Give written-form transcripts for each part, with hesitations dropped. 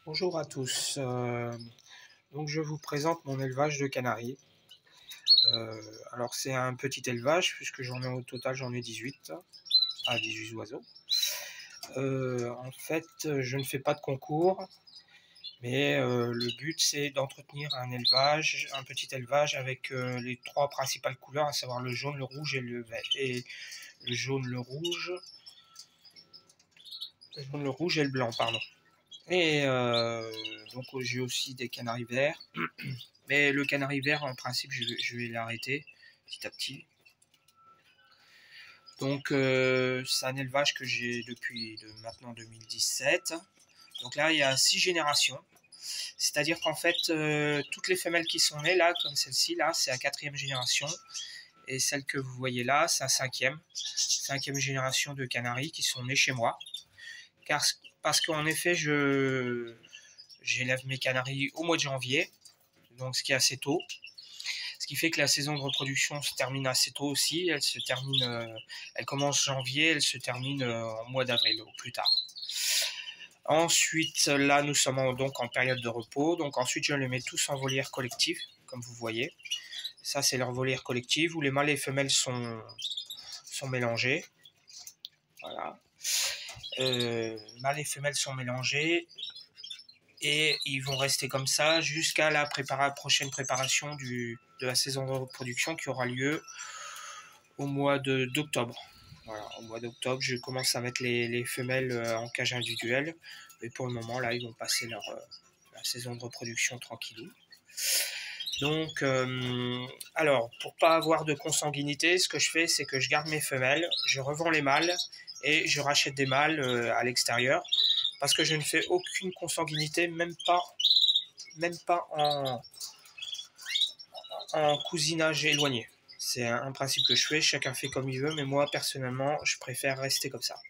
Bonjour à tous. Donc je vous présente mon élevage de canaris. Alors c'est un petit élevage puisque j'en ai au total j'en ai 18, 18 oiseaux. En fait, je ne fais pas de concours, mais le but c'est d'entretenir un élevage, un petit élevage avec les trois principales couleurs, à savoir le jaune, le rouge et le vert. Et le jaune, le rouge et le blanc, pardon. Et donc j'ai aussi des canaris verts. Mais le canari vert, en principe, je vais l'arrêter petit à petit. Donc c'est un élevage que j'ai depuis maintenant 2017. Donc là, il y a 6 générations. C'est-à-dire qu'en fait, toutes les femelles qui sont nées là, comme celle-ci, là, c'est la quatrième génération. Et celle que vous voyez là, c'est la cinquième génération de canaris qui sont nés chez moi. Parce qu'en effet, j'élève mes canaris au mois de janvier, donc ce qui est assez tôt. Ce qui fait que la saison de reproduction se termine assez tôt aussi. Elle commence janvier, elle se termine en mois d'avril au plus tard. Ensuite, là, nous sommes donc en période de repos. Donc ensuite, je les mets tous en volière collective, comme vous voyez. Ça, c'est leur volière collective où les mâles et les femelles sont mélangés. Voilà. Mâles et femelles sont mélangés et ils vont rester comme ça jusqu'à la prochaine préparation de la saison de reproduction qui aura lieu au mois d'octobre. Voilà, au mois d'octobre, je commence à mettre les femelles en cage individuelle. Et pour le moment, là, ils vont passer la saison de reproduction tranquillou. Donc, alors, pour pas avoir de consanguinité, ce que je fais, c'est que je garde mes femelles, je revends les mâles et je rachète des mâles à l'extérieur parce que je ne fais aucune consanguinité, même pas en cousinage éloigné. C'est un principe que je fais, chacun fait comme il veut, mais moi personnellement, je préfère rester comme ça.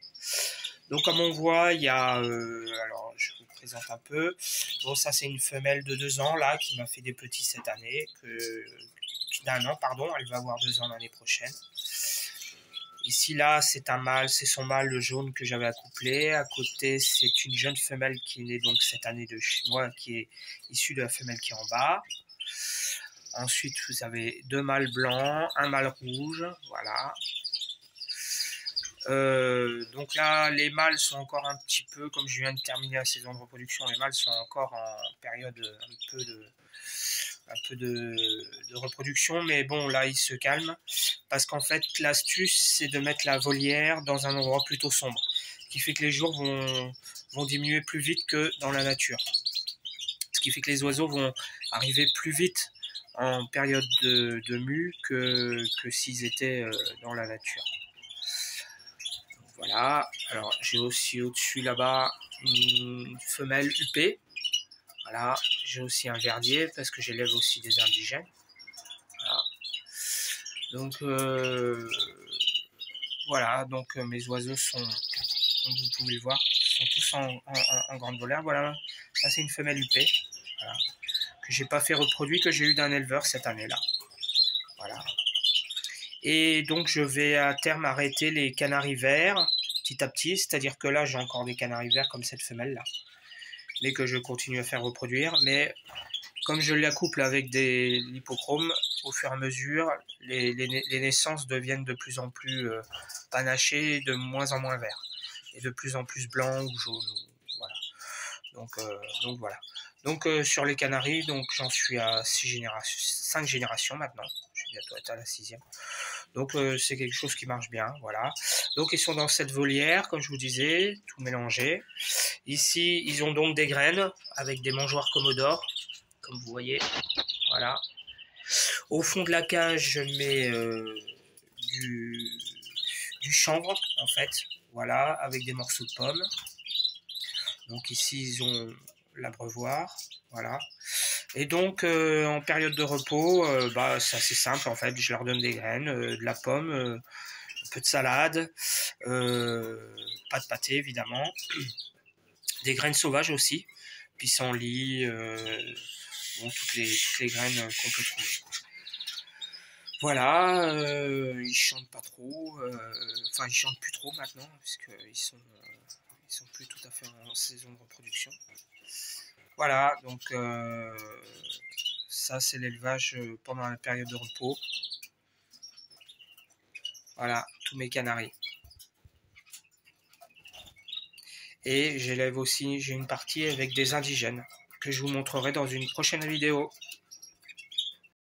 Donc comme on voit, il y a, alors je vous présente un peu. Bon, ça c'est une femelle de 2 ans là qui m'a fait des petits cette année, d'un an pardon, elle va avoir 2 ans l'année prochaine. Ici là c'est un mâle, c'est son mâle le jaune que j'avais accouplé. À côté c'est une jeune femelle qui est née donc cette année de chez moi, qui est issue de la femelle qui est en bas. Ensuite, vous avez 2 mâles blancs, un mâle rouge, voilà. Donc là, les mâles sont encore un petit peu, comme je viens de terminer la saison de reproduction, les mâles sont encore en période un peu de reproduction, mais bon, là, ils se calment, parce qu'en fait, l'astuce, c'est de mettre la volière dans un endroit plutôt sombre, ce qui fait que les jours vont diminuer plus vite que dans la nature, ce qui fait que les oiseaux vont arriver plus vite en période de mue que s'ils étaient dans la nature. Voilà, alors j'ai aussi au-dessus là-bas une femelle huppée. Voilà, j'ai aussi un verdier parce que j'élève aussi des indigènes. Voilà. Donc voilà, donc mes oiseaux sont, comme vous pouvez le voir, sont tous en grande volière. Voilà, ça c'est une femelle huppée. Voilà, que j'ai pas fait reproduire, que j'ai eu d'un éleveur cette année-là. Voilà. Et donc je vais à terme arrêter les canaris verts petit à petit, c'est-à-dire que là j'ai encore des canaris verts comme cette femelle là, mais que je continue à faire reproduire. Mais comme je l'accouple avec des lippochromes, au fur et à mesure, les naissances deviennent de plus en plus panachées, de moins en moins verts, et de plus en plus blancs ou jaunes. Voilà. Donc voilà. Donc sur les canaris, donc j'en suis à 5 générations maintenant. Je vais bientôt être à la 6e. Donc c'est quelque chose qui marche bien, voilà. Donc ils sont dans cette volière, comme je vous disais, tout mélangé. Ici, ils ont donc des graines avec des mangeoires Commodore, comme vous voyez, voilà. Au fond de la cage, je mets du, du chanvre, en fait, voilà, avec des morceaux de pommes. Donc ici, ils ont l'abreuvoir, voilà. Et donc, en période de repos, bah, c'est assez simple, en fait. Je leur donne des graines, de la pomme, un peu de salade, pas de pâté, évidemment. Des graines sauvages aussi, pissenlit, bon, toutes les graines qu'on peut trouver. Voilà, ils chantent pas trop, enfin ils chantent plus trop maintenant, puisqu'ils sont plus tout à fait en saison de reproduction. Voilà, donc ça c'est l'élevage pendant la période de repos. Voilà, tous mes canaris. Et j'élève aussi, j'ai une partie avec des indigènes que je vous montrerai dans une prochaine vidéo.